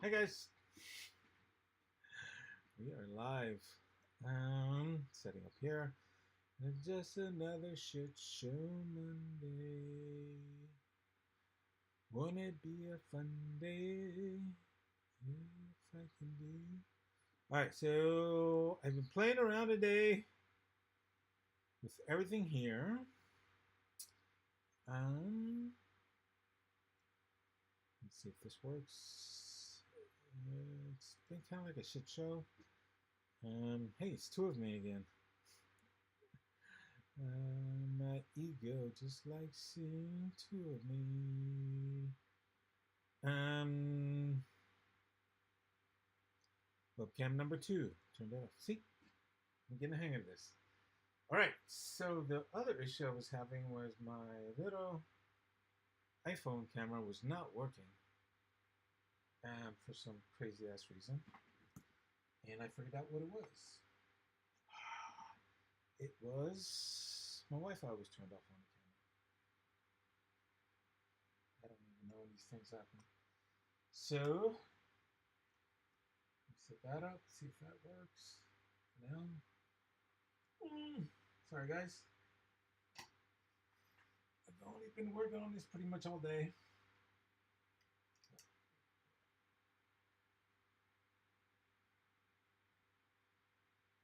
Hi guys, we are live. Setting up here. It's just another shit show Monday. Won't it be a fun day if I can be? All right, so I've been playing around today with everything here. Let's see if this works. It's been kind of like a shit show. Hey, it's two of me again. My ego just likes seeing two of me. Webcam number 2 turned off. See, I'm getting the hang of this. All right, so the other issue I was having was my little iPhone camera was not working for some crazy ass reason, and I figured out what it was. It was my Wi-Fi was turned off on the camera. I don't even know when these things happen. So let's set that up, see if that works. No. Sorry guys. I've only been working on this pretty much all day.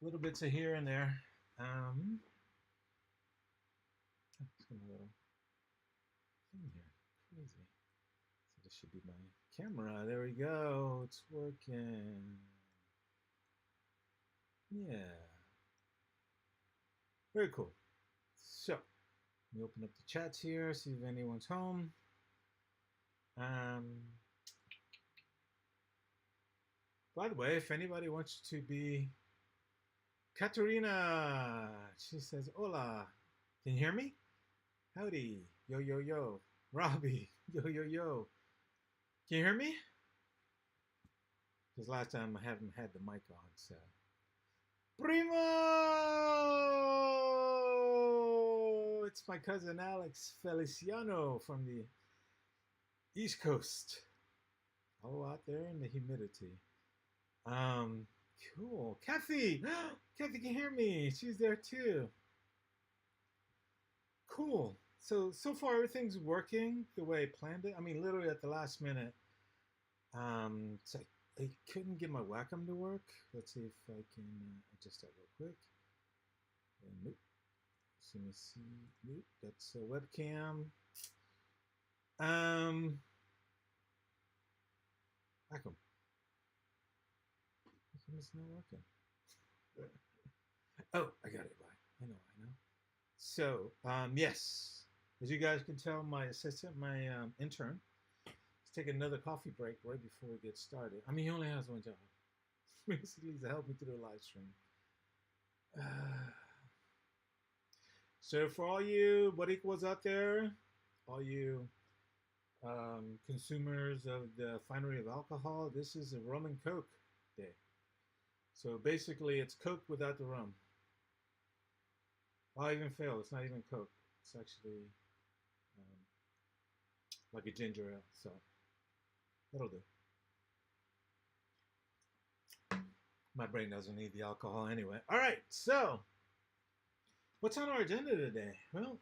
Little bits of here and there. It's got a little thing here. Crazy. So this should be my camera. There we go. It's working. Yeah. Very cool. So, let me open up the chats here, see if anyone's home. By the way, if anybody wants to be Katerina, she says, hola. Can you hear me? Howdy. Yo, yo, yo. Robbie. Yo, yo, yo. Can you hear me? Because last time I haven't had the mic on, so. Primo! It's my cousin Alex Feliciano from the East Coast. Oh, out there in the humidity. Cool. Kathy! Kathy can hear me. She's there too. Cool. So far everything's working the way I planned it. I mean, literally at the last minute. So I couldn't get my Wacom to work. Let's see if I can adjust that real quick. Nope. So let me see. Nope. That's a webcam. Wacom. It's not working. Oh, I got it. I know. So, yes, as you guys can tell, my assistant, my intern, is taking another coffee break right before we get started. I mean, he only has one job. Basically, to help me through the live stream. So for all you what equals out there, all you consumers of the finery of alcohol, this is a rum and coke day. So basically, it's coke without the rum. I'll even fail. It's not even coke. It's actually like a ginger ale. So that'll do. My brain doesn't need the alcohol anyway. All right. So what's on our agenda today? Well,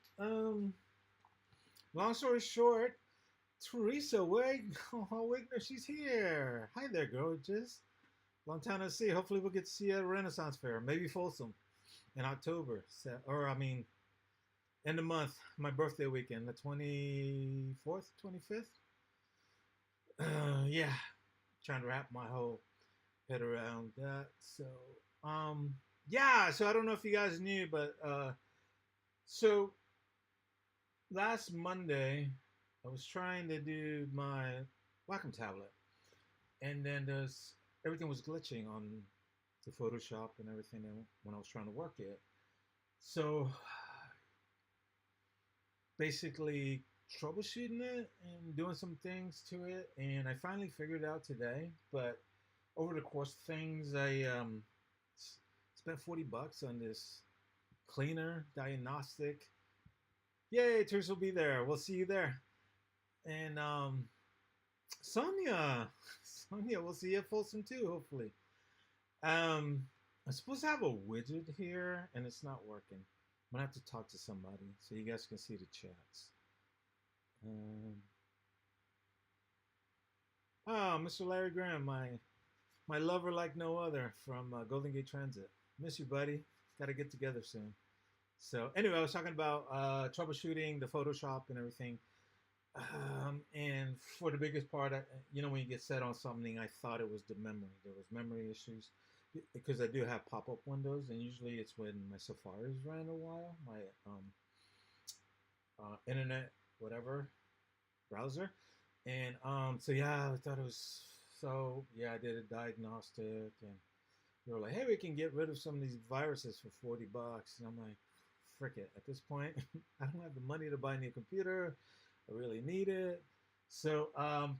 long story short, Teresa Wigner, she's here. Hi there, gorgeous. Long time no see. Hopefully we'll get to see you at a Renaissance Fair, maybe Folsom in October. Or, I mean, end of month, my birthday weekend, the 24th, 25th. Yeah, trying to wrap my whole head around that. So, yeah, so I don't know if you guys knew, but so last Monday, I was trying to do my Wacom tablet, and then everything was glitching on the Photoshop and everything when I was trying to work it. So basically troubleshooting it and doing some things to it, and I finally figured it out today. But over the course of things, it's spent $40 on this cleaner diagnostic. Yay, Teresa will be there. We'll see you there. And Sonia, Sonia, we'll see you at Folsom too, hopefully. I'm supposed to have a widget here, and it's not working. I'm gonna have to talk to somebody so you guys can see the chats. Oh, Mr. Larry Graham, my lover like no other from Golden Gate Transit. Miss you, buddy. Got to get together soon. So anyway, I was talking about troubleshooting the Photoshop and everything. And for the biggest part, when you get set on something, I thought it was the memory. There was memory issues because I do have pop-up windows, and usually it's when my Safari's ran a while, my internet, whatever, browser. And so yeah, I thought it was so, yeah, I did a diagnostic, and they were like, hey, we can get rid of some of these viruses for $40. And I'm like, frick it, at this point, I don't have the money to buy a new computer. I really need it. So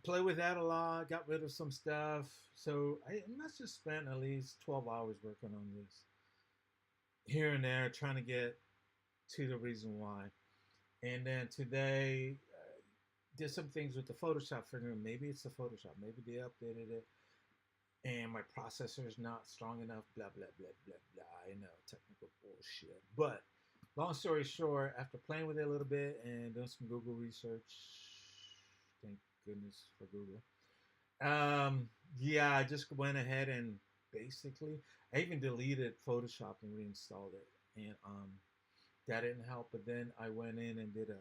play with that a lot, got rid of some stuff. So I must have spent at least 12 hours working on this here and there, trying to get to the reason why. And then today, did some things with the Photoshop, figuring maybe it's the Photoshop, maybe they updated it, and my processor is not strong enough, blah, blah, blah, blah, blah. I know, technical bullshit. But long story short, after playing with it a little bit and doing some Google research, thank goodness for Google, yeah, I just went ahead and basically, I even deleted Photoshop and reinstalled it. And that didn't help, but then I went in and did a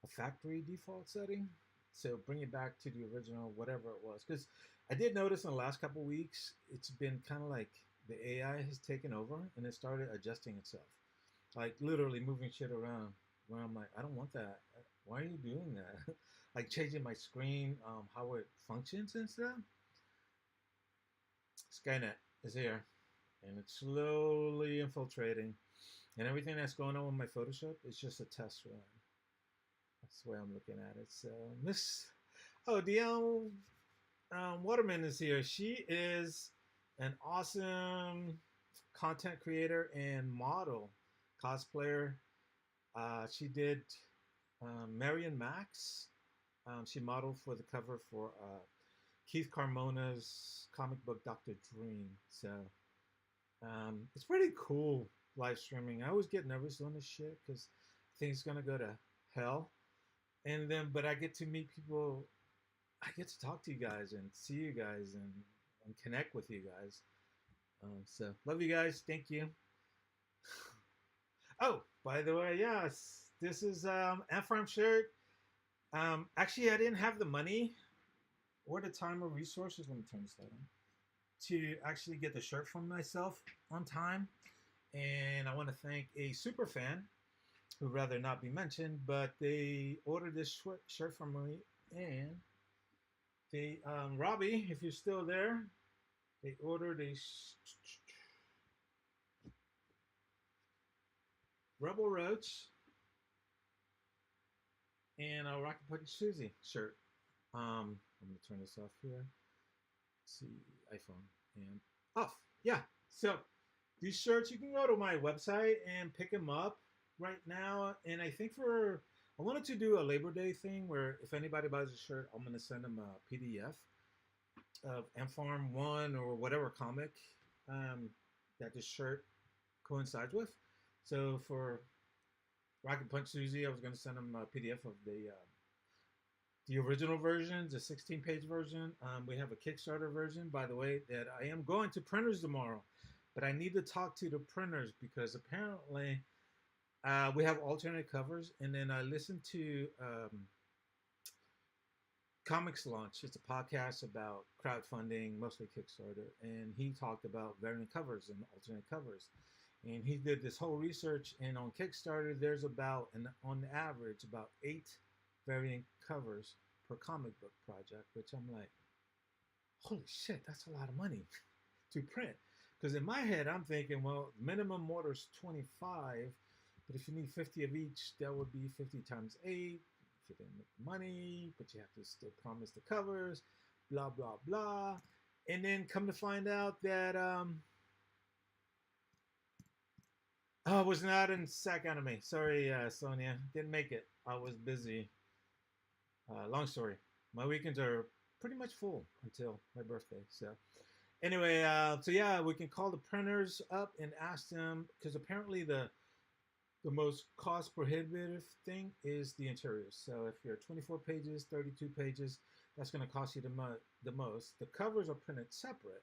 factory default setting, so bring it back to the original, whatever it was. Because I did notice in the last couple of weeks, it's been kind of like the AI has taken over and it started adjusting itself, like literally moving shit around. Where I'm like, I don't want that. Why are you doing that? Like changing my screen, how it functions and stuff. Skynet is here, and it's slowly infiltrating, and everything that's going on with my Photoshop is just a test run. That's the way I'm looking at it. So DL Waterman is here. She is an awesome content creator and model, cosplayer. She did Marion Max. She modeled for the cover for Keith Carmona's comic book Dr. Dream. So it's pretty cool live streaming. I always get nervous on this shit because I think it's gonna go to hell. And then, but I get to meet people. I get to talk to you guys and see you guys and connect with you guys. So love you guys. Thank you. Oh, by the way, yes, this is Farm shirt. Actually, I didn't have the money or the time or resources. Let me turn this light on to actually get the shirt from myself on time. And I want to thank a super fan who'd rather not be mentioned, but they ordered this shirt from me, and they, Robbie, if you're still there, they ordered a Rebel Roach and a Rocket Punch Susie shirt. I'm gonna turn this off here. Let's see, iPhone and off. Yeah, so these shirts, you can go to my website and pick them up right now. And I think I wanted to do a Labor Day thing where if anybody buys a shirt, I'm gonna send them a PDF of M-Farm 1 or whatever comic that this shirt coincides with. So for Rocket Punch Susie, I was gonna send them a PDF of the original versions, the 16-page version. We have a Kickstarter version, by the way, that I am going to printers tomorrow, but I need to talk to the printers because apparently we have alternate covers. And then I listened to Comics Launch. It's a podcast about crowdfunding, mostly Kickstarter, and he talked about variant covers and alternate covers. And he did this whole research, and on Kickstarter, there's about, and on average, about 8 variant covers per comic book project, which I'm like, holy shit, that's a lot of money to print. Because in my head, I'm thinking, well, minimum order is 25, but if you need 50 of each, that would be 50 times 8. If you didn't make money, but you have to still promise the covers, blah, blah, blah. And then come to find out that Oh, I was not in SAC Anime. Sorry, Sonia. Didn't make it. I was busy. Long story. My weekends are pretty much full until my birthday. So, anyway, so yeah, we can call the printers up and ask them because apparently the most cost prohibitive thing is the interiors. So if you're 24 pages, 32 pages, that's going to cost you the most. The covers are printed separate.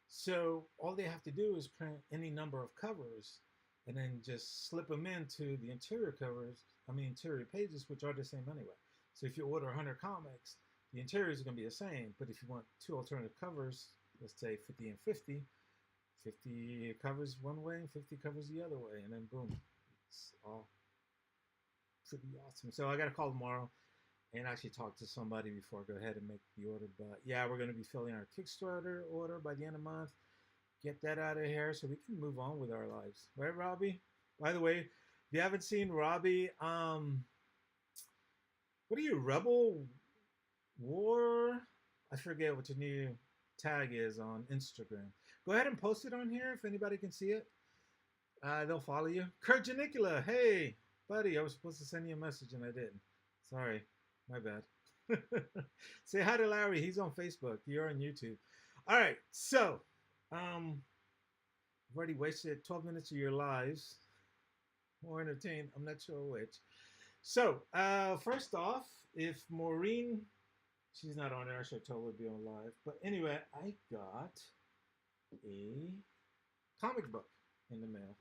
So all they have to do is print any number of covers and then just slip them into the interior covers, interior pages, which are the same anyway. So if you order 100 comics, the interiors are going to be the same. But if you want two alternative covers, let's say 50 and 50, 50 covers one way and 50 covers the other way, and then boom, it's all pretty awesome. So I got to call tomorrow and actually talk to somebody before I go ahead and make the order. But yeah, we're going to be filling our Kickstarter order by the end of the month. Get that out of here so we can move on with our lives. Right, Robbie? By the way, if you haven't seen Robbie, what are you, Rebel War? I forget what your new tag is on Instagram. Go ahead and post it on here if anybody can see it. They'll follow you. Kurt Janicula, hey, buddy, I was supposed to send you a message and I didn't. Sorry, my bad. Say hi to Larry. He's on Facebook. You're on YouTube. All right, so I've already wasted 12 minutes of your lives. More entertained. I'm not sure which. So first off, if Maureen, she's not on there, I should totally be on live. But anyway, I got a comic book in the mail.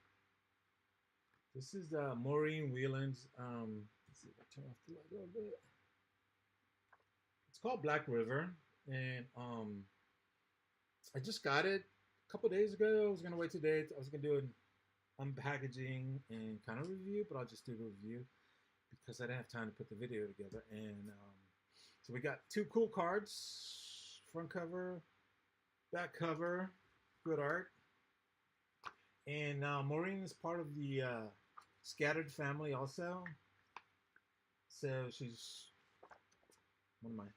This is Maureen Whelan's. Let's see if I turn off the light a little bit. It's called Black River, and I just got it a couple days ago. I was gonna wait today. I was gonna do an unpackaging and kind of review, but I'll just do the review because I didn't have time to put the video together. And so we got two cool cards: front cover, back cover, good art. And Maureen is part of the Scattered family also. So she's one of my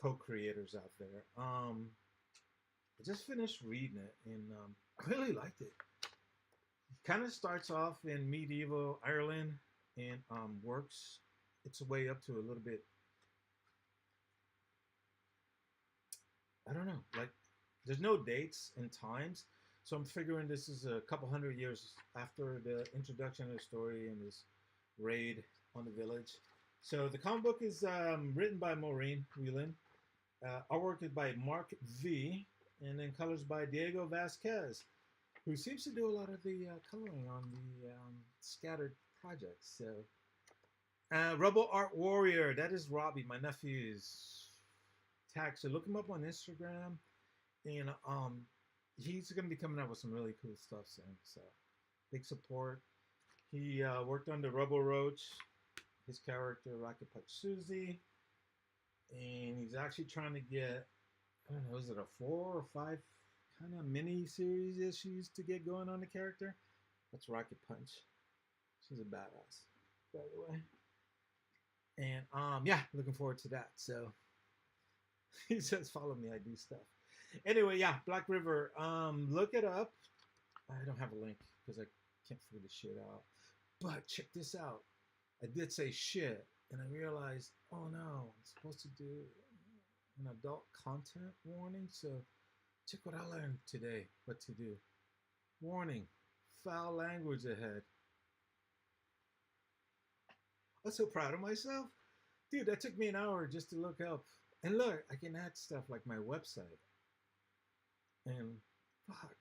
co-creators out there. I just finished reading it and I really liked it. It kind of starts off in medieval Ireland and works its way up to a little bit, I don't know, like there's no dates and times. So I'm figuring this is a couple hundred years after the introduction of the story and this raid on the village. So the comic book is written by Maureen Whelan. Artwork is by Mark V. And then colors by Diego Vasquez, who seems to do a lot of the coloring on the Scattered projects. So Rebel Art Warrior, that is Robbie, my nephew's tag. So look him up on Instagram. And he's going to be coming out with some really cool stuff soon. So big support. He worked on the Rebel Roach, his character Rocket Punch Susie, and he's actually trying to get, I don't know, is it a 4 or 5 kind of mini series issues to get going on the character? That's Rocket Punch. She's a badass, by the way. And yeah, looking forward to that. So he says, follow me, I do stuff. Anyway, yeah, Black River. Look it up. I don't have a link because I can't figure this shit out. But check this out. I did say shit, and I realized, oh no, I'm supposed to do an adult content warning. So check what I learned today. What to do? Warning: foul language ahead. I'm so proud of myself, dude. That took me an hour just to look up. And look, I can add stuff like my website. And fuck,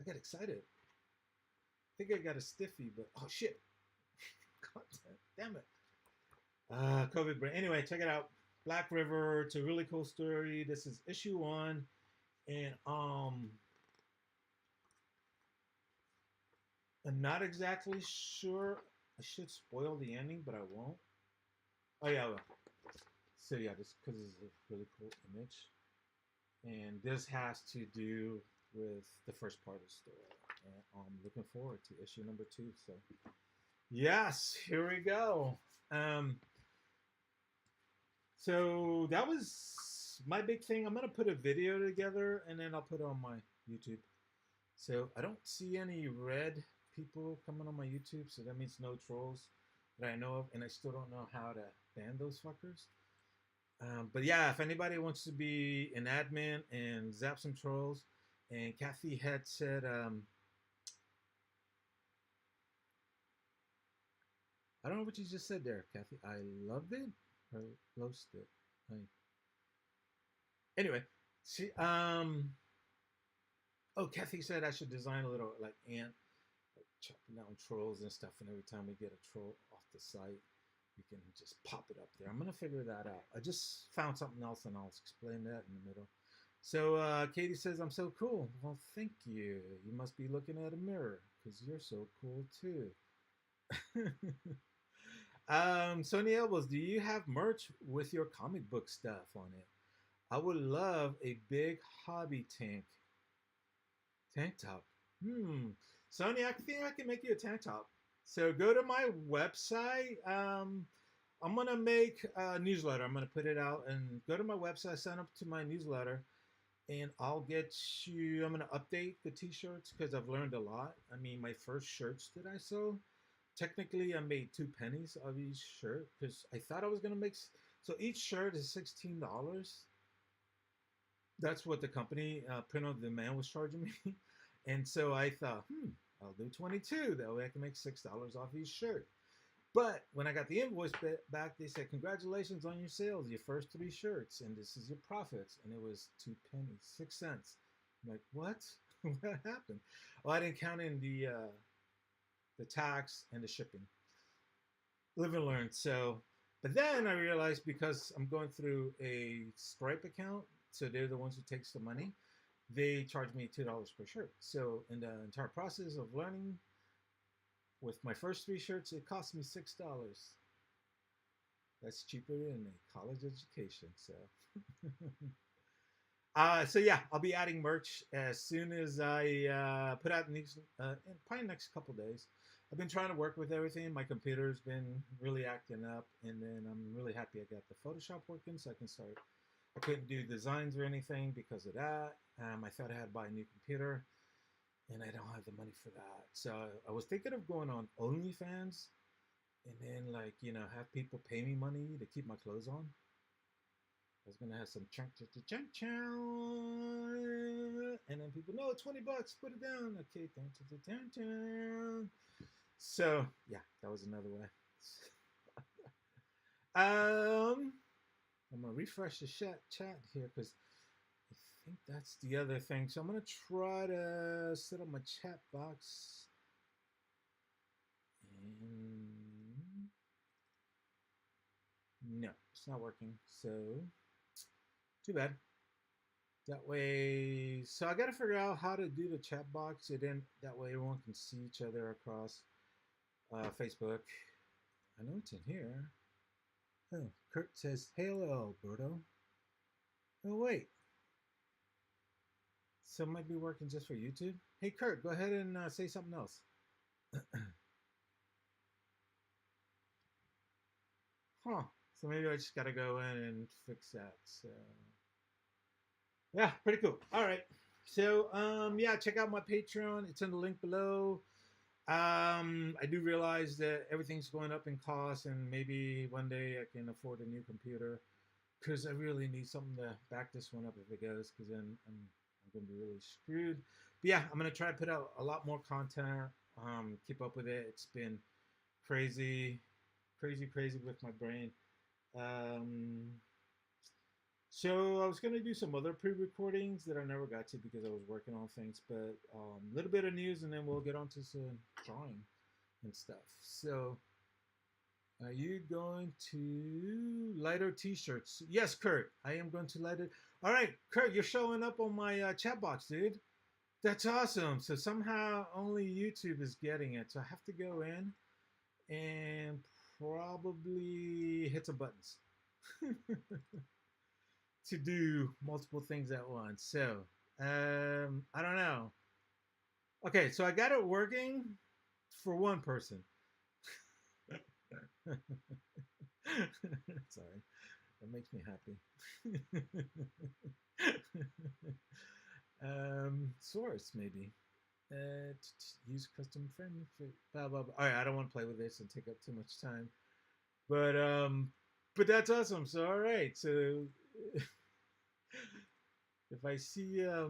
I got excited. I think I got a stiffy, but oh shit. Content, damn it. COVID brain. Anyway, check it out. Black River. It's a really cool story. This is issue 1. And I'm not exactly sure. I should spoil the ending, but I won't. Oh yeah, I will. So yeah, just because it's a really cool image. And this has to do with the first part of the story. And I'm looking forward to issue number 2. So, yes, here we go. So that was my big thing. I'm going to put a video together and then I'll put it on my YouTube. So I don't see any red people coming on my YouTube, so that means no trolls that I know of, and I still don't know how to ban those fuckers. But yeah, if anybody wants to be an admin and zap some trolls, and Kathy had said, I don't know what you just said there, Kathy. I loved it or lost it. I, anyway, she oh, Kathy said I should design a little like ant, like chopping down trolls and stuff, and every time we get a troll off the site, we can just pop it up there. I'm gonna figure that out. I just found something else, and I'll explain that in the middle. So Katie says I'm so cool. Well, thank you. You must be looking at a mirror because you're so cool too. Sony Elbows, do you have merch with your comic book stuff on it? I would love a big hobby tank top. Sony, I think I can make you a tank top. So go to my website. I'm gonna make a newsletter. I'm gonna put it out and go to my website, sign up to my newsletter, and I'll get you. I'm gonna update the t-shirts because I've learned a lot. I mean, my first shirts that I sold, technically I made 2 pennies of each shirt because I thought I was gonna make. So each shirt is $16. That's what the company print on demand was charging me, and so I thought, I'll do 22. That way I can make $6 off each shirt. But when I got the invoice back, they said, congratulations on your sales, your first 3 shirts, and this is your profits. And it was 2 pennies, 6 cents. I'm like, what? What happened? Well, I didn't count in the tax and the shipping. Live and learn. So, but then I realized because I'm going through a Stripe account, so they're the ones who takes the money, they charge me $2 per shirt. So in the entire process of learning, with my first 3 shirts, it cost me $6. That's cheaper than a college education. So, so yeah, I'll be adding merch as soon as I put out these. Probably next couple days. I've been trying to work with everything. My computer's been really acting up, and then I'm really happy I got the Photoshop working, so I can start. I couldn't do designs or anything because of that. I thought I had to buy a new computer, and I don't have the money for that. So I was thinking of going on OnlyFans, and then have people pay me money to keep my clothes on. I was gonna have some chunk, and then people, no, $20, put it down. Okay, so yeah, that was another way. I'm gonna refresh the chat here because I think that's the other thing. So I'm gonna try to set up my chat box. And no, it's not working. So too bad. That way, so I gotta figure out how to do the chat box, and then that way everyone can see each other across Facebook. I know it's in here. Oh, Kurt says, "Hello, Alberto." Oh wait, so it might be working just for YouTube. Hey, Kurt, go ahead and say something else. Huh. So maybe I just gotta go in and fix that. So yeah, pretty cool. All right. So yeah, check out my Patreon. It's in the link below. I do realize that everything's going up in cost, and maybe one day I can afford a new computer because I really need something to back this one up if it goes, because then I'm going to be really screwed. But yeah, I'm going to try to put out a lot more content, keep up with it. It's been crazy, crazy with my brain. So I was going to do some other pre-recordings that I never got to because I was working on things, but a little bit of news, and then we'll get on to some drawing and stuff. So are you going to light our t-shirts? Yes, Kurt, I am going to light it. All right, Kurt, you're showing up on my chat box, dude. That's awesome. So somehow only YouTube is getting it. So I have to go in and probably hit some buttons to do multiple things at once. So I don't know. Okay, so I got it working for one person. Sorry, that makes me happy. Source maybe. Use custom friendly. Blah blah blah. All right, I don't want to play with this and take up too much time. But that's awesome. So all right, so if I see a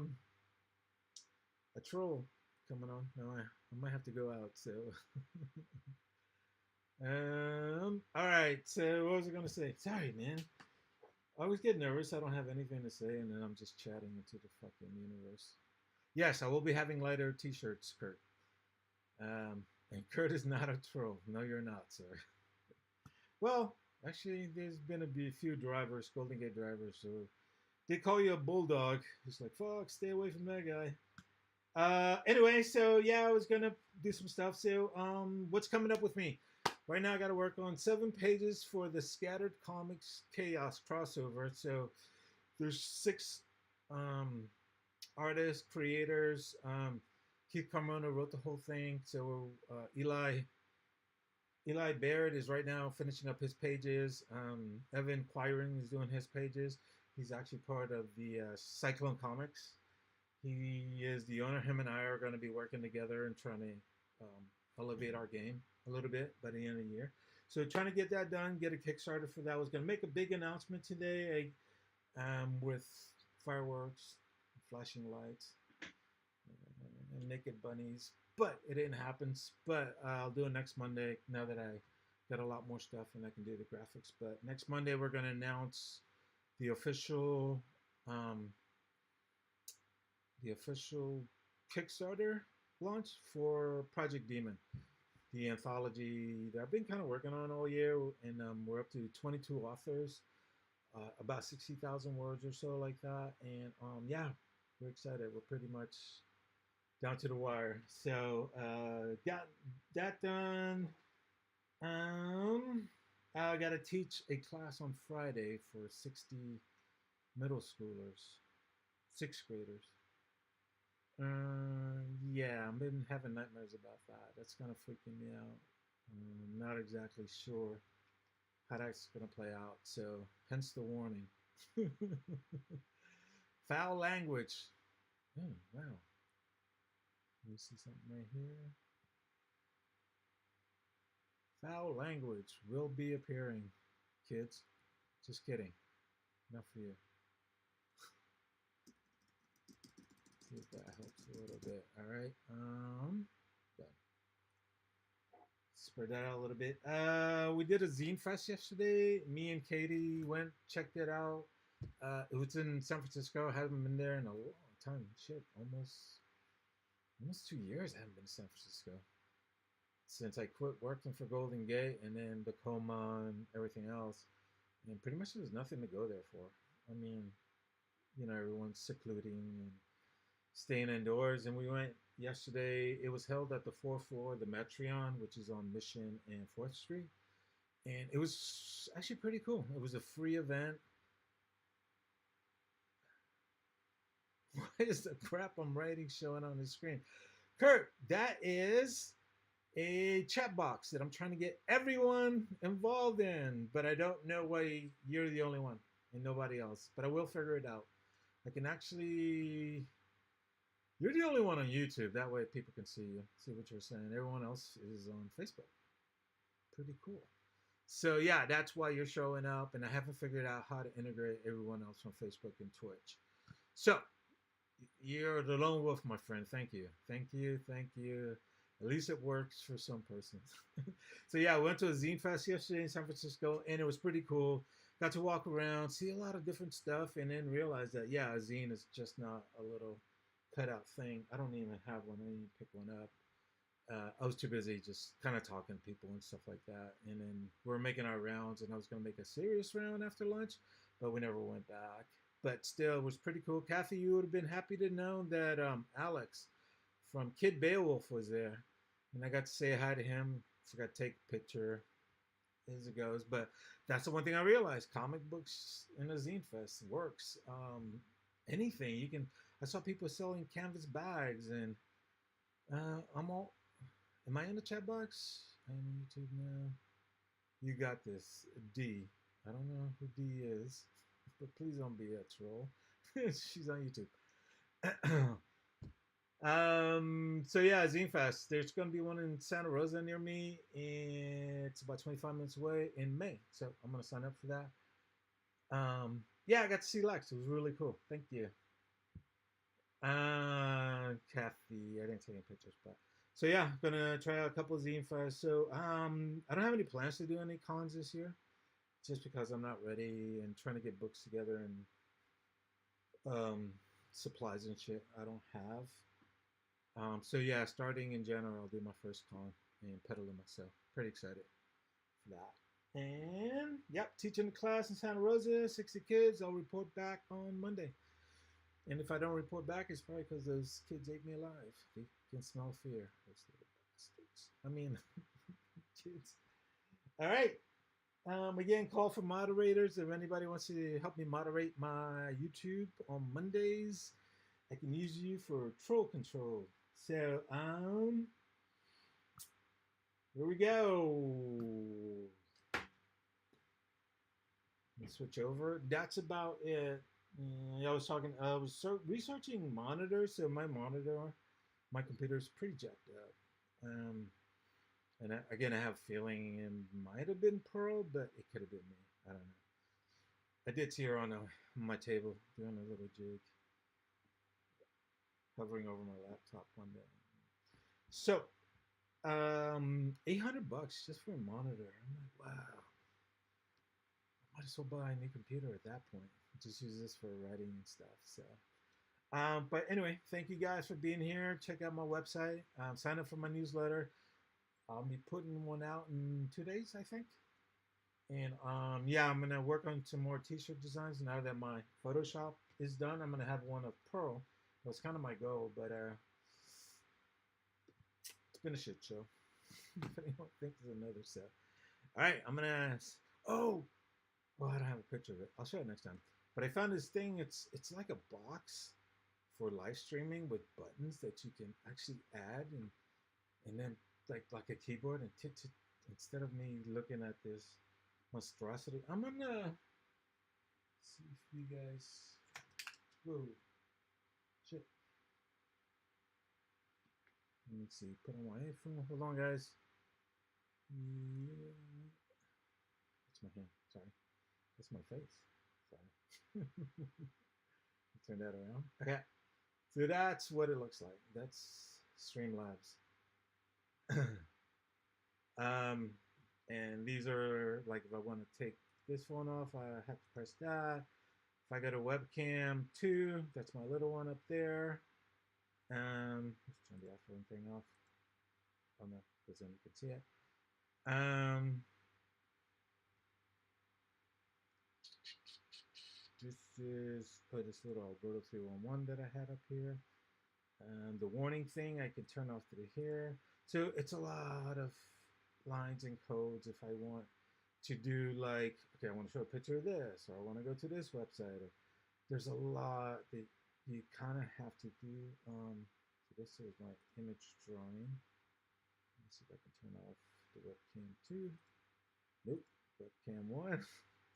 troll coming on, no, I might have to go out. So all right. So what was I gonna say? Sorry, man. I always get nervous. I don't have anything to say, and then I'm just chatting into the fucking universe. Yes, I will be having lighter T-shirts, Kurt. And Kurt is not a troll. No, you're not, sir. Well, actually, there's been a few drivers, Golden Gate drivers, so they call you a bulldog. It's like, fuck, stay away from that guy. Anyway, so yeah, I was gonna do some stuff. So, what's coming up with me? Right now, I got to work on 7 pages for the Scattered Comics Chaos crossover. So, there's 6 um, artists, creators. Keith Carmona wrote the whole thing. So, Eli Baird is right now finishing up his pages. Evan Quiring is doing his pages. He's actually part of the Cyclone Comics. He is the owner. Him and I are going to be working together and trying to elevate our game a little bit by the end of the year. So trying to get that done, get a Kickstarter for that. I was going to make a big announcement today with fireworks, flashing lights, and naked bunnies, but it didn't happen. But I'll do it next Monday now that I got a lot more stuff and I can do the graphics. But next Monday we're going to announce the official Kickstarter launch for Project Demon, the anthology that I've been kind of working on all year, and we're up to 22 authors, about 60,000 words or so, like that. And yeah, we're excited. We're pretty much down to the wire. So got that done. I got to teach a class on Friday for 60 middle schoolers, 6th graders. Yeah, I've been having nightmares about that. That's kind of freaking me out. I'm not exactly sure how that's going to play out. So, hence the warning. Foul language. Oh, wow. Let me see something right here. Foul language will be appearing, kids. Just kidding. Not for you. See if that helps a little bit. All right. Done. Spread that out a little bit. We did a zine fest yesterday. Me and Katie went, checked it out. It was in San Francisco. I haven't been there in a long time. Shit, almost 2 years I haven't been to San Francisco since I quit working for Golden Gate and then the coma and everything else. And pretty much there's nothing to go there for. I mean, everyone's secluding and staying indoors. And we went yesterday. It was held at the 4th floor of the Metreon, which is on Mission and 4th Street. And it was actually pretty cool. It was a free event. Why is the crap I'm writing showing on the screen? Kurt, that is a chat box that I'm trying to get everyone involved in, but I don't know why you're the only one and nobody else. But I will figure it out. I can actually... You're the only one on YouTube. That way people can see you, see what you're saying. Everyone else is on Facebook. Pretty cool. So yeah, that's why you're showing up, and I haven't figured out how to integrate everyone else on Facebook and Twitch. So you're the lone wolf, my friend. Thank you. Thank you. Thank you. At least it works for some persons. So yeah, I went to a zine fest yesterday in San Francisco, and it was pretty cool. Got to walk around, see a lot of different stuff, and then realize that, yeah, a zine is just not a little cutout thing. I don't even have one. I didn't even pick one up. I was too busy just kind of talking to people and stuff like that. And then we're making our rounds, and I was going to make a serious round after lunch, but we never went back. But still, it was pretty cool. Kathy, you would have been happy to know that Alex from Kid Beowulf was there. And I got to say hi to him. Forgot to take a picture as it goes. But that's the one thing I realized. Comic books in a zine fest works. Anything. You can... I saw people selling canvas bags, and I'm all... Am I in the chat box? I'm on YouTube now. You got this. D. I don't know who D is, but please don't be a troll. She's on YouTube. So yeah, Zine Fest. There's gonna be one in Santa Rosa near me, and it's about 25 minutes away in May. So I'm gonna sign up for that. Yeah, I got to see Lex. It was really cool. Thank you. Kathy, I didn't take any pictures, but so yeah, gonna try out a couple of Zine Fests. So I don't have any plans to do any cons this year, just because I'm not ready and trying to get books together and um, supplies and shit. I don't have. So yeah, starting in January, I'll do my first con and pedaling myself. Pretty excited for that. And yep, teaching the class in Santa Rosa, 60 kids. I'll report back on Monday. And if I don't report back, it's probably because those kids ate me alive. They can smell fear. Those little bastards. I mean, kids. All right. Again, call for moderators. If anybody wants to help me moderate my YouTube on Mondays, I can use you for troll control. So, here we go. Let's switch over. That's about it. I was researching monitors. So my computer is pretty jacked up. And again, I have a feeling it might have been Pearl, but it could have been me. I don't know. I did see her on my table doing a little jig, hovering over my laptop one day. So, $800 just for a monitor. I'm like, wow. I might as well buy a new computer at that point. Just use this for writing and stuff. So, but anyway, thank you guys for being here. Check out my website. Sign up for my newsletter. I'll be putting one out in 2 days, I think. And yeah, I'm gonna work on some more T-shirt designs now that my Photoshop is done. I'm gonna have one of Pearl. That's kind of my goal, but it's been a shit show. If anyone thinks there's another set. All right, I'm gonna. Oh, well, I don't have a picture of it. I'll show it next time. But I found this thing. It's like a box for live streaming with buttons that you can actually add and then like a keyboard and instead of me looking at this monstrosity. I'm gonna see if you guys. Whoa, shit. Let me see. Put on my headphone. Hold on, guys. Yeah. That's my hand. Sorry. That's my face. Sorry. Turn that around. Okay. So that's what it looks like. That's Streamlabs. And these are like if I want to take this phone off, I have to press that. If I go to webcam 2, that's my little one up there. Let's turn the iPhone thing off. Oh no, because then you can see it. This is this little ALberto311 that I had up here. The warning thing I can turn off through here. So it's a lot of lines and codes if I want to do like, okay, I want to show a picture of this, or I want to go to this website. Or, there's a lot that you kind of have to do. So this is my image drawing. Let's see if I can turn off the webcam 2. Nope, webcam 1.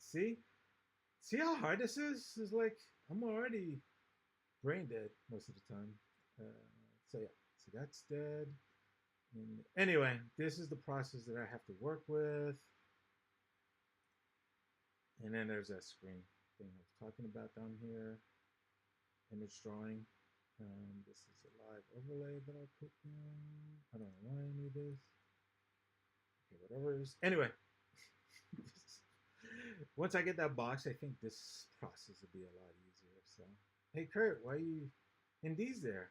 See how hard this is? It's like I'm already brain dead most of the time. So yeah, so that's dead. And anyway, this is the process that I have to work with. And then there's that screen thing I was talking about down here. Image drawing. This is a live overlay that I put in. I don't know why I need this. Okay, whatever it is. Anyway, once I get that box, I think this process will be a lot easier. So, hey Kurt, why are you in these there?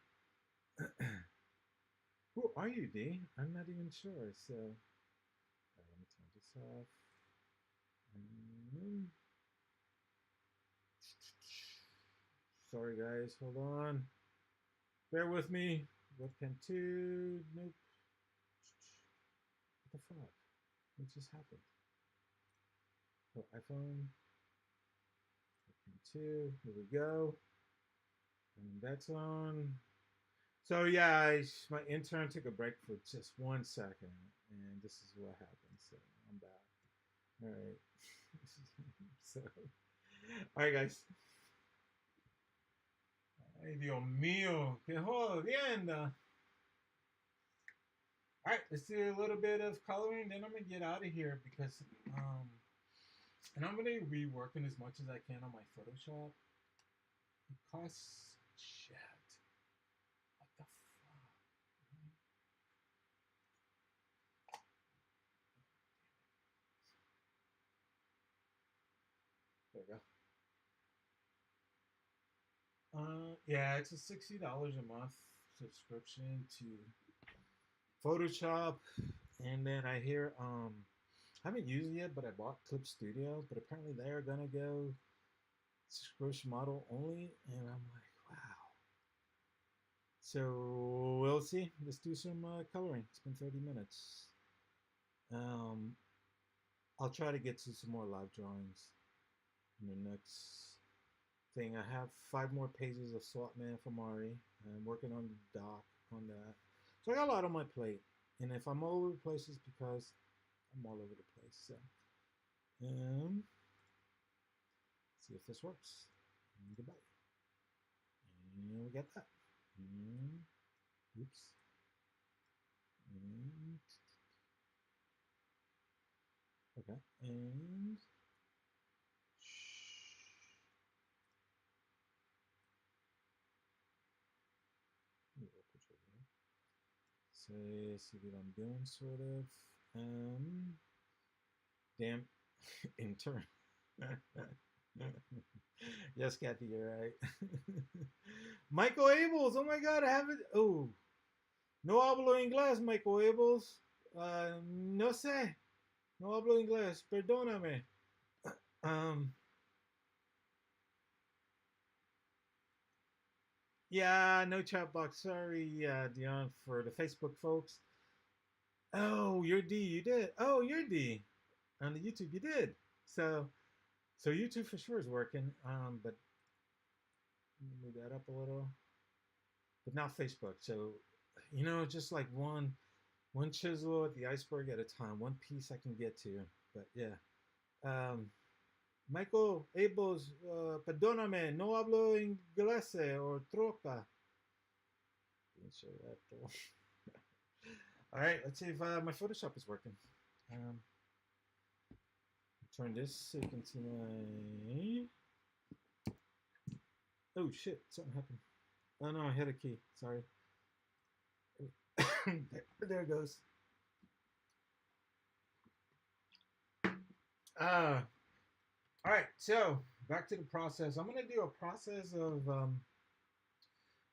Who are you, D? I'm not even sure. So, let me turn this off. Sorry, guys. Hold on. Bear with me. Webcam 2. Nope. What the fuck? What just happened? Oh, iPhone. Webcam 2. Here we go. And that's on. So yeah, my intern took a break for just 1 second, and this is what happened. So I'm back. All right. So, all right, guys. Ay, Dios mío, qué jodienda. All right, let's do a little bit of coloring, then I'm gonna get out of here because, and I'm gonna be working as much as I can on my Photoshop. It costs shit. What the fuck? There we go. Yeah, it's a $60 a month subscription to Photoshop, and then I hear I haven't used it yet, but I bought Clip Studio, but apparently they're gonna go subscription model only, and I'm like, wow. So we'll see. Let's do some coloring. It's been 30 minutes. Um, I'll try to get to some more live drawings in the next thing. I have 5 more pages of SWAT Man from Ari. I'm working on the doc on that. So I got a lot on my plate. And if I'm all over the place, it's because I'm all over the place. So, see if this works. And goodbye. And we got that. And, oops. And, okay. And see what I'm doing, sort of. Damn, intern. Yes, Kathy, you're right. Michael Abels, oh my God, I haven't. Oh, no hablo inglés, Michael Abels. No sé, no hablo inglés. Perdóname. Yeah, no chat box. Sorry, Dion, for the Facebook folks. Oh, you're D. You did. Oh, you're D. On the YouTube, you did. So YouTube for sure is working. But move that up a little. But not Facebook. So, just like one chisel at the iceberg at a time, one piece I can get to. But yeah. Michael Abels, perdóname, no hablo inglés or troca. Didn't show that though. All right, let's see if my Photoshop is working. Turn this so you can see my. Oh shit! Something happened. Oh no, I hit a key. Sorry. There it goes. All right, so back to the process. I'm gonna do a process of.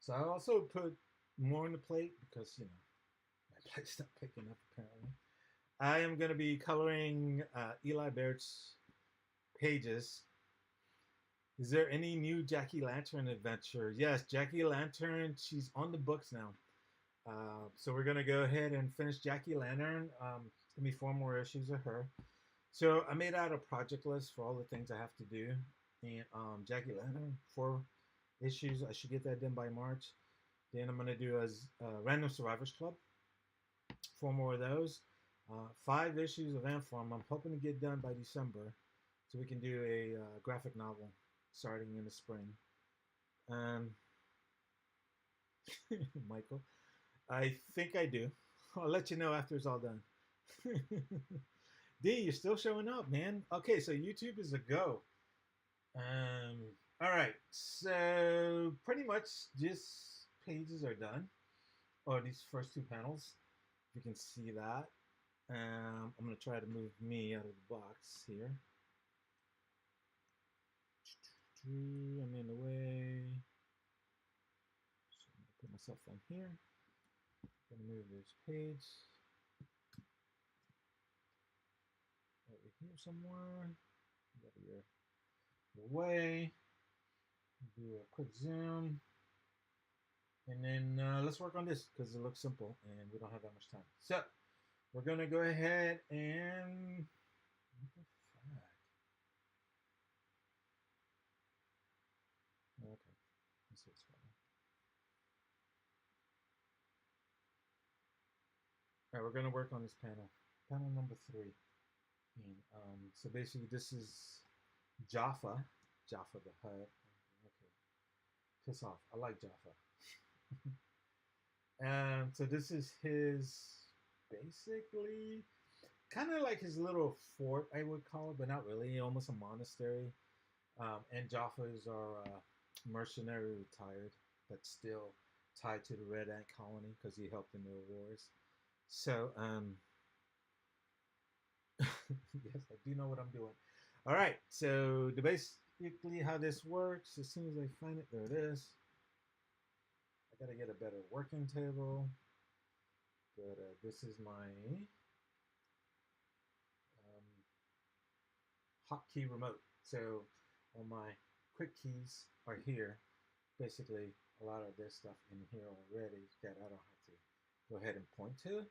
So I also put more on the plate because my plate's not picking up apparently. I am gonna be coloring Eli Baird's pages. Is there any new Jackie Lantern adventure? Yes, Jackie Lantern. She's on the books now. So we're gonna go ahead and finish Jackie Lantern. It's gonna be 4 more issues of her. So I made out a project list for all the things I have to do, and Jackie Lantern 4 issues. I should get that done by March. Then I'm gonna do a Random Survivors Club. 4 more of those. 5 issues of Inform. I'm hoping to get done by December, so we can do a graphic novel starting in the spring. Michael, I think I do. I'll let you know after it's all done. D, you're still showing up, man. Okay, so YouTube is a go. All right, so pretty much just pages are done, or these first 2 panels. You can see that. I'm gonna try to move me out of the box here. I'm in the way. So I'm gonna put myself down here. I'm gonna move this page over here somewhere. Get out of your way. Do a quick zoom. And then let's work on this because it looks simple and we don't have that much time. So we're gonna go ahead and what the fuck? Okay, let's see what's going on. All right, we're gonna work on this panel number 3. And so basically, this is Jaffa the Hutt. Okay, piss off. I like Jaffa. And so this is his, basically, kind of like his little fort, I would call it, but not really, almost a monastery. And Jaffa is our mercenary retired, but still tied to the Red Ant colony because he helped in their wars. So, yes, I do know what I'm doing. All right, so basically how this works, as soon as I find it, there it is. I gotta get a better working table, but this is my hotkey remote. So all my quick keys are here. Basically, a lot of this stuff in here already that I don't have to go ahead and point to.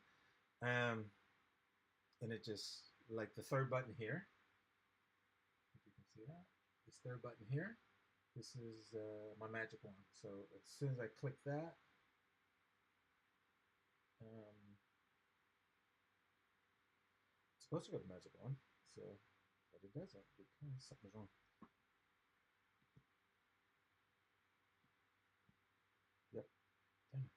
And it just, like the third button here, if you can see that, this third button here, this is my magic wand. So as soon as I click that, it's supposed to go to magic wand, so, but it doesn't because something's wrong. Yep. Dang it.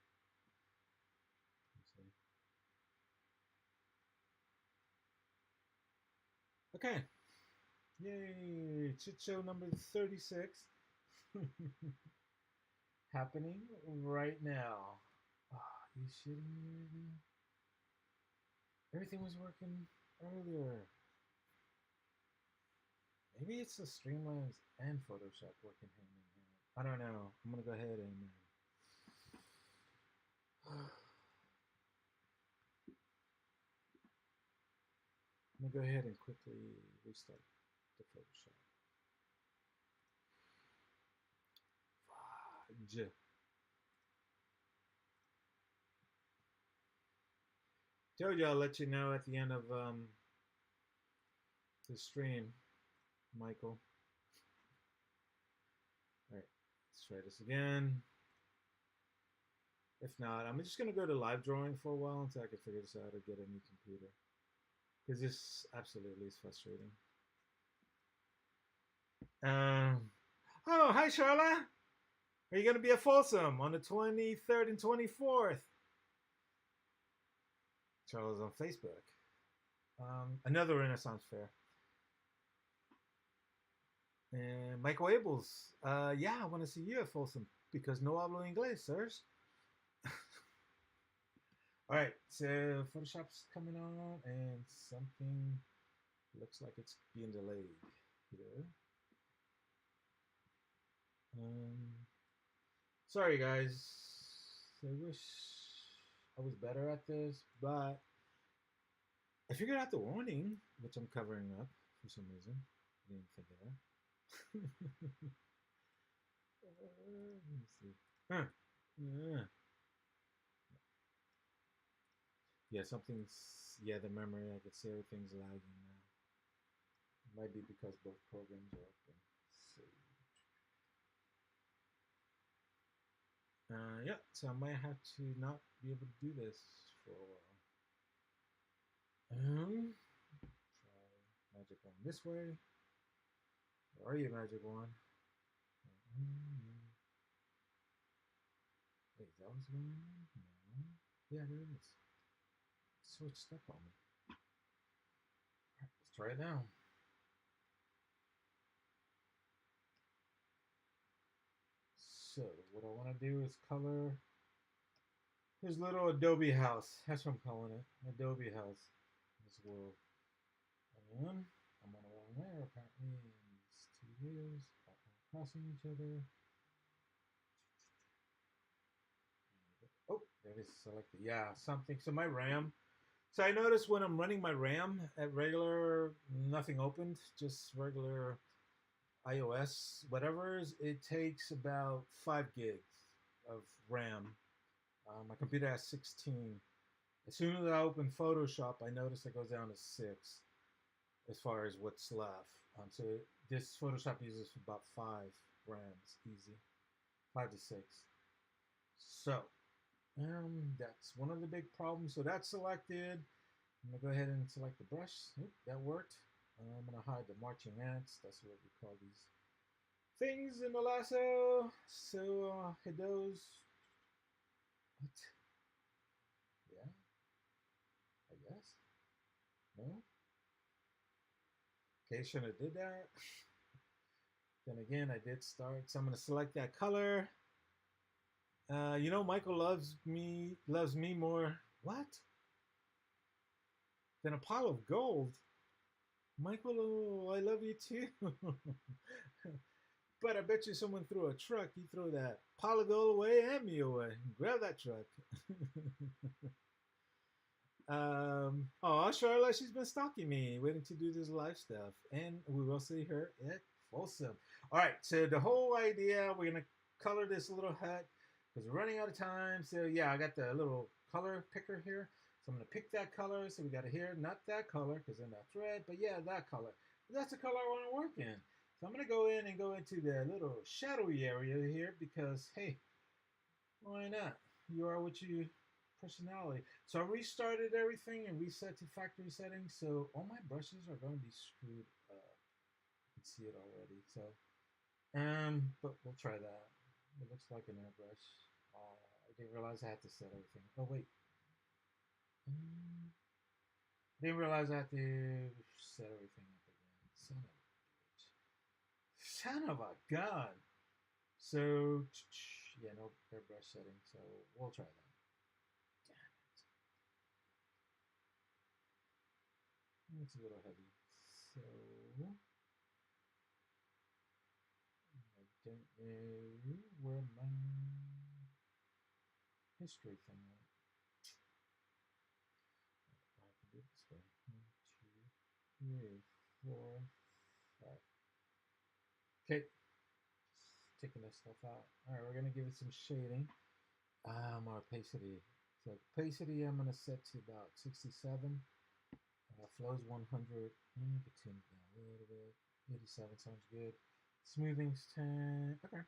Okay. Yay! Chit show number 36. Happening right now. Oh, you shitting me right now? Everything was working earlier. Maybe it's the Streamlabs and Photoshop working hand in hand. I don't know. I'm gonna go ahead and I'm gonna go ahead and quickly restart the Photoshop. Fudge. Told you I'll let you know at the end of the stream, Michael. All right, let's try this again. If not, I'm just gonna go to live drawing for a while until I can figure this out or get a new computer, because this absolutely is frustrating. Oh, hi Charla. Are you gonna be at Folsom on the 23rd and 24th? Charla's on Facebook. Another Renaissance fair. And Michael Abels, yeah, I want to see you at Folsom because no hablo inglés, sirs. All right, so Photoshop's coming on and something looks like it's being delayed here. Sorry guys, I wish I was better at this, but I figured out the warning, which I'm covering up for some reason. I didn't think of that. Let me see. Yeah, something's, yeah, the memory, I can see everything's lagging now. It might be because both programs are open. So, yeah, so I might have to not be able to do this for a while. Try magic wand this way. Where are you, magic wand? Wait, is that what's going on? No. Yeah, there it is. It switched up on me. Alright, let's try it now. So, what I want to do is color his little Adobe house. That's what I'm calling it. Adobe house. This world. And I'm on the wrong layer, apparently. And these two layers are crossing each other. Oh, there it is selected. Yeah, something. So my RAM. So I noticed when I'm running my RAM at regular, nothing opened, just regular iOS, whatever, it takes about 5 gigs of RAM. My computer has 16. As soon as I open Photoshop, I notice it goes down to 6 as far as what's left. So this Photoshop uses about 5 RAMs, easy, 5 to 6. So that's one of the big problems. So that's selected. I'm gonna go ahead and select the brush. Oop, that worked. I'm gonna hide the marching ants. That's what we call these things in the lasso. So hit those. What? Yeah, I guess. No. Okay, shouldn't have did that. Then again, I did start. So I'm gonna select that color. You know, Michael loves me more. What? Than a pile of gold. Michael, oh, I love you too. But I bet you someone threw a truck. You throw that pile of gold away and me away. Grab that truck. Oh, Charlotte, she's been stalking me, waiting to do this live stuff. And we will see her at Folsom. All right, so the whole idea, we're going to color this little hut because we're running out of time. So, yeah, I got the little color picker here. So I'm going to pick that color. So we got it here, not that color because then that's red, but yeah, that color. That's the color I want to work in. So I'm going to go in and go into the little shadowy area here because, hey, why not? You are what you personality. So I restarted everything and reset to factory settings. So all my brushes are going to be screwed up. You can see it already. So, but we'll try that. It looks like an airbrush. I didn't realize I had to set everything. Oh wait. Didn't realize I had to set everything up again. Son of a gun. So, yeah, no airbrush setting. So we'll try that. It's a little heavy. So, I don't know where my history thing went. I can do it this way. 1, 2, 3, 4, 5. Okay. Just taking this stuff out. Alright, we're going to give it some shading. More opacity. So, opacity I'm going to set to about 67. Flows 100. You can tune it down a little bit. 87 sounds good. Smoothing's 10. Okay.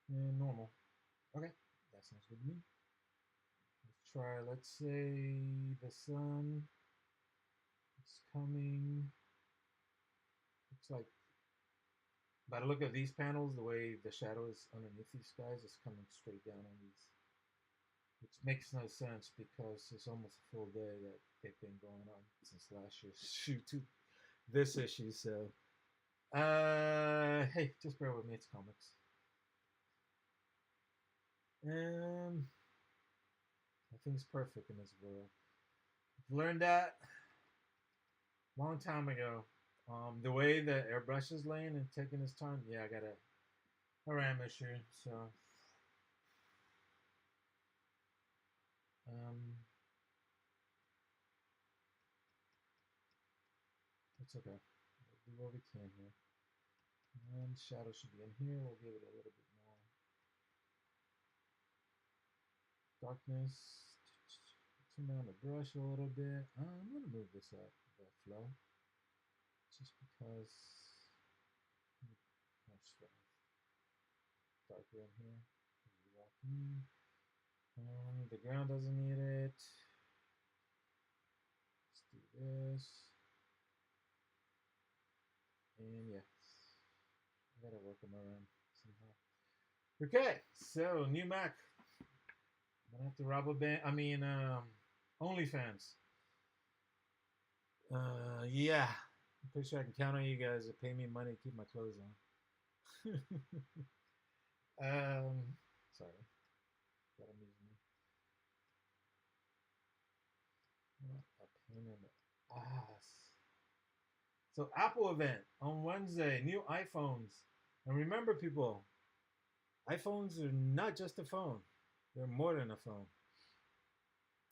And normal. Okay. That sounds good to me. Let's try, let's say the sun is coming. Looks like, by the look of these panels, the way the shadow is underneath these guys is coming straight down on these. Which makes no sense because it's almost a full day that they've been going on since last year's shoot to this issue. So, hey, just bear with me. It's comics. Nothing's perfect in this world. I've learned that a long time ago. The way the airbrush is laying and taking its time, yeah, I got a RAM issue. So, it's okay. We'll do what we can here. And shadow should be in here. We'll give it a little bit more darkness. Turn down the brush a little bit. I'm going to move this up, the flow. Just because darker in here. The ground doesn't need it. Let's do this. And yeah, I gotta work them around somehow. Okay, so new Mac. I'm gonna have to rob a band. OnlyFans. Yeah, I'm pretty sure I can count on you guys to pay me money to keep my clothes on. Sorry, that amused me. What a pain in the ass. So Apple event on Wednesday, new iPhones. And remember people, iPhones are not just a phone. They're more than a phone.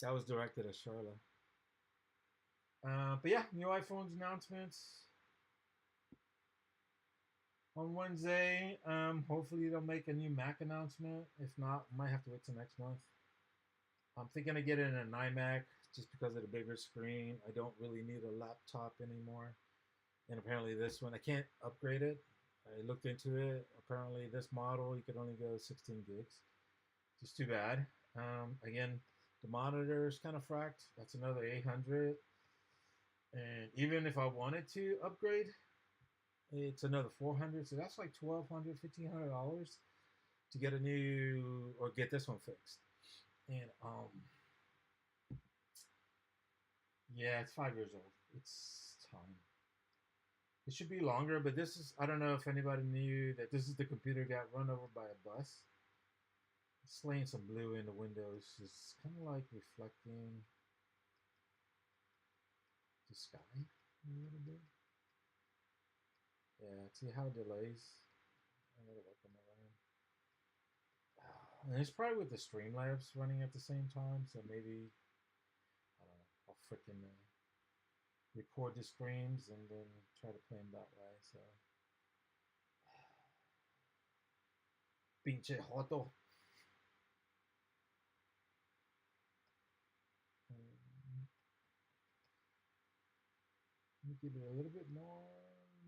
That was directed at Charlotte. But yeah, new iPhones announcements on Wednesday. Hopefully they'll make a new Mac announcement. If not, I might have to wait till next month. I'm thinking of getting an iMac just because of the bigger screen. I don't really need a laptop anymore. And apparently this one, I can't upgrade it. I looked into it. Apparently this model, you could only go 16 gigs. Just too bad. Again, the monitor is kind of fracked. That's another 800. And even if I wanted to upgrade, it's another 400. So that's like $1,200, $1,500 to get a new or get this one fixed. And yeah, it's 5 years old. It's time. It should be longer, but this is, I don't know if anybody knew that this is the computer got run over by a bus. It's laying some blue in the windows. It's kind of like reflecting the sky a little bit. Yeah, see how it delays? I gotta work on that one. And it's probably with the Streamlabs running at the same time, so maybe, I don't know, I'll freaking record the streams and then try to play them that way, so. Pinche joto. Let me give it a little bit more,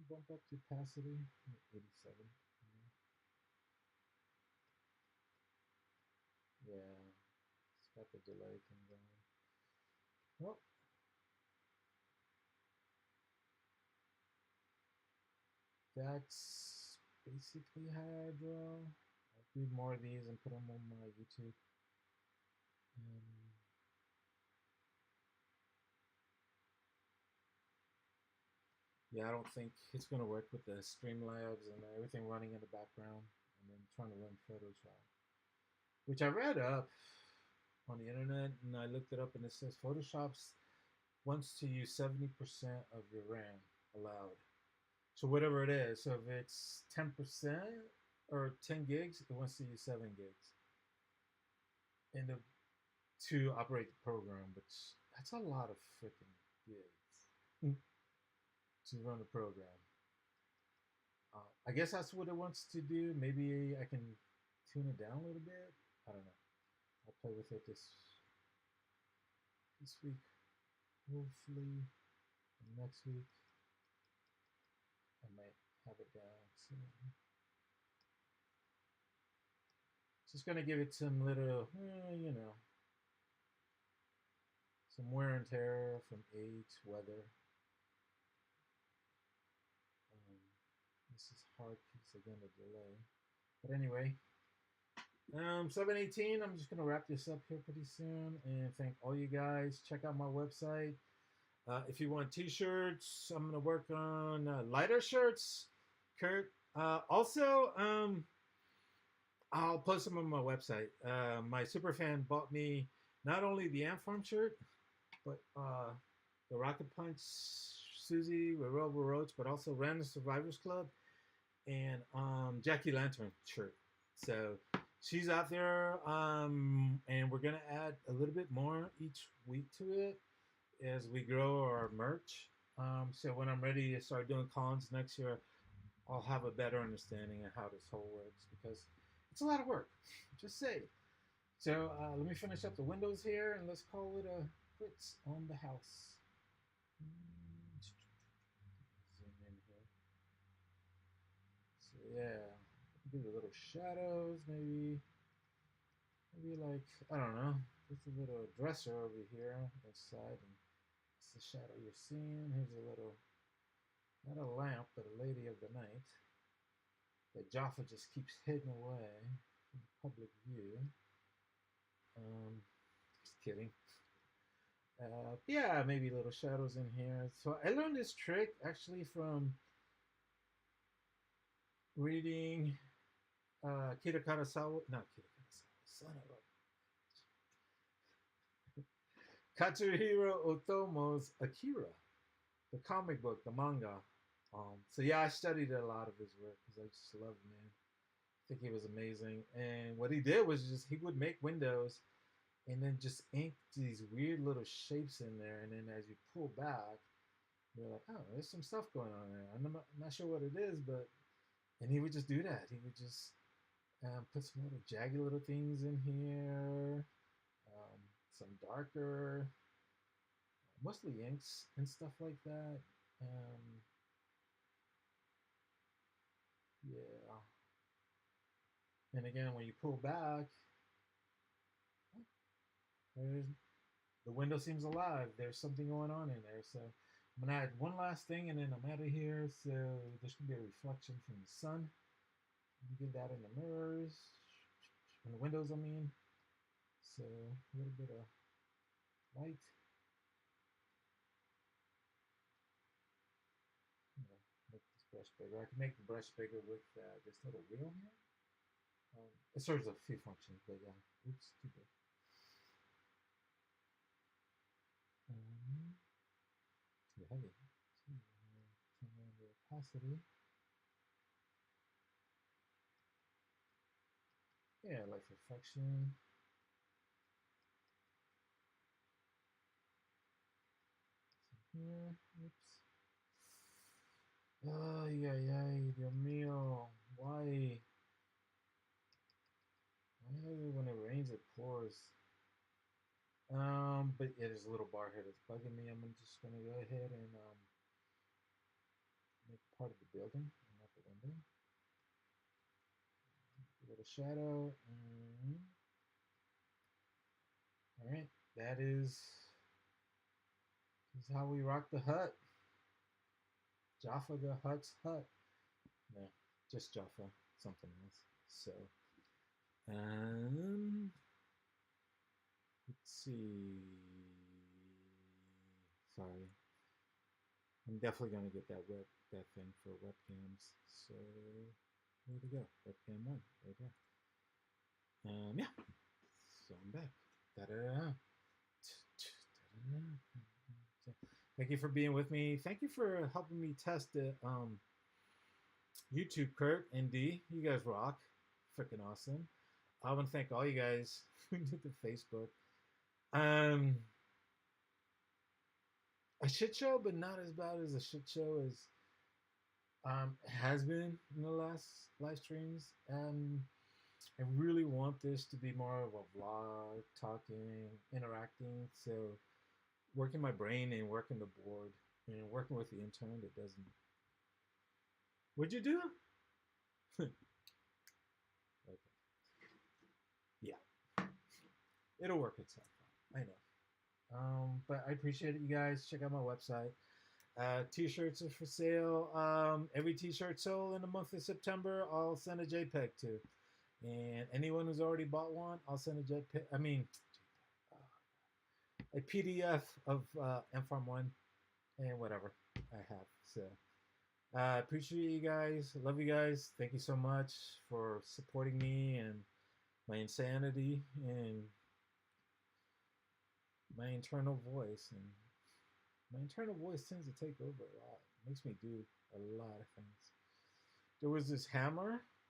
bump up the opacity, 87. Yeah, it's got the delay thing going. Well, that's basically how I draw. I'll do more of these and put them on my YouTube. Yeah, I don't think it's going to work with the Streamlabs and everything running in the background and then trying to run Photoshop. Which I read up on the internet and I looked it up and it says Photoshop wants to use 70% of your RAM allowed. So whatever it is, so if it's 10% or 10 gigs, it wants to use 7 gigs to operate the program, which that's a lot of freaking gigs to run the program. I guess that's what it wants to do. Maybe I can tune it down a little bit. I don't know. I'll play with it this week. Hopefully next week I might have it down. So just gonna give it some little, you know, some wear and tear from age, weather. This is hard piece again, the delay. But anyway, 7:18. I'm just gonna wrap this up here pretty soon, and thank all you guys. Check out my website. If you want T-shirts, I'm gonna work on lighter shirts. Kurt. Also, I'll post them on my website. My super fan bought me not only the Ant Farm shirt, but the Rocket Punch Susie with Robo Roach, but also Random Survivors Club and Jackie Lantern shirt. So she's out there, and we're gonna add a little bit more each week to it as we grow our merch. So when I'm ready to start doing cons next year, I'll have a better understanding of how this whole works because it's a lot of work. Just say. So let me finish up the windows here and let's call it a quits on the house. Zoom in here. So yeah, do the little shadows, maybe like, I don't know, just a little dresser over here inside, and it's the shadow you're seeing. Here's a little, not a lamp, but a lady of the night that Jaffa just keeps hidden away from public view. Just kidding. Yeah, maybe little shadows in here. So I learned this trick actually from reading Kira Karasawa, not Kira Karasawa, son of a Katsuhiro Otomo's Akira, the comic book, the manga. So yeah, I studied a lot of his work because I just love him, man. I think he was amazing. And what he did was just he would make windows and then just ink these weird little shapes in there. And then as you pull back, you're like, oh, there's some stuff going on there. I'm not sure what it is, but and he would just do that. He would just put some little jagged little things in here, some darker, mostly inks and stuff like that. Yeah. And again, when you pull back, the window seems alive. There's something going on in there. So I'm gonna add one last thing and then I'm out of here. So there's gonna be a reflection from the sun. You get that in the mirrors, in the windows, I mean. So a little bit of light. Make this brush bigger. I can make the brush bigger with this little wheel here. It serves a few functions, but yeah, oops, too big. Too heavy. Turn on the opacity. Yeah, like reflection. Here, oops. Ay, ay, ay, Dios mío. Why? Why when it rains it pours? But yeah, there's a little bar here that's bugging me. I'm just gonna go ahead and make part of the building and not the window. A little shadow. All right, that is how we rock the hut. Jaffa the Hutt's hut. No, just Jaffa, something else. So, um, let's see. Sorry, I'm definitely gonna get that thing for webcams. So, where to go? Webcam one. There you go. Yeah. So I'm back. Da-da-da. Thank you for being with me. Thank you for helping me test the YouTube, Kurt and D. You guys rock. Freaking awesome. I want to thank all you guys who did the Facebook. A shit show, but not as bad as a shit show as has been in the last live streams. I really want this to be more of a vlog, talking, interacting. So working my brain and working the board and working with the intern that doesn't. What'd you do? Okay. Yeah. It'll work itself out. I know. But I appreciate it, you guys. Check out my website. T-shirts are for sale. Every T-shirt sold in the month of September, I'll send a JPEG to. And anyone who's already bought one, I'll send a JPEG. I mean, a PDF of MFarm1 and whatever I have. So I appreciate you guys. Love you guys. Thank you so much for supporting me and my insanity and my internal voice. And my internal voice tends to take over a lot. It makes me do a lot of things. There was this hammer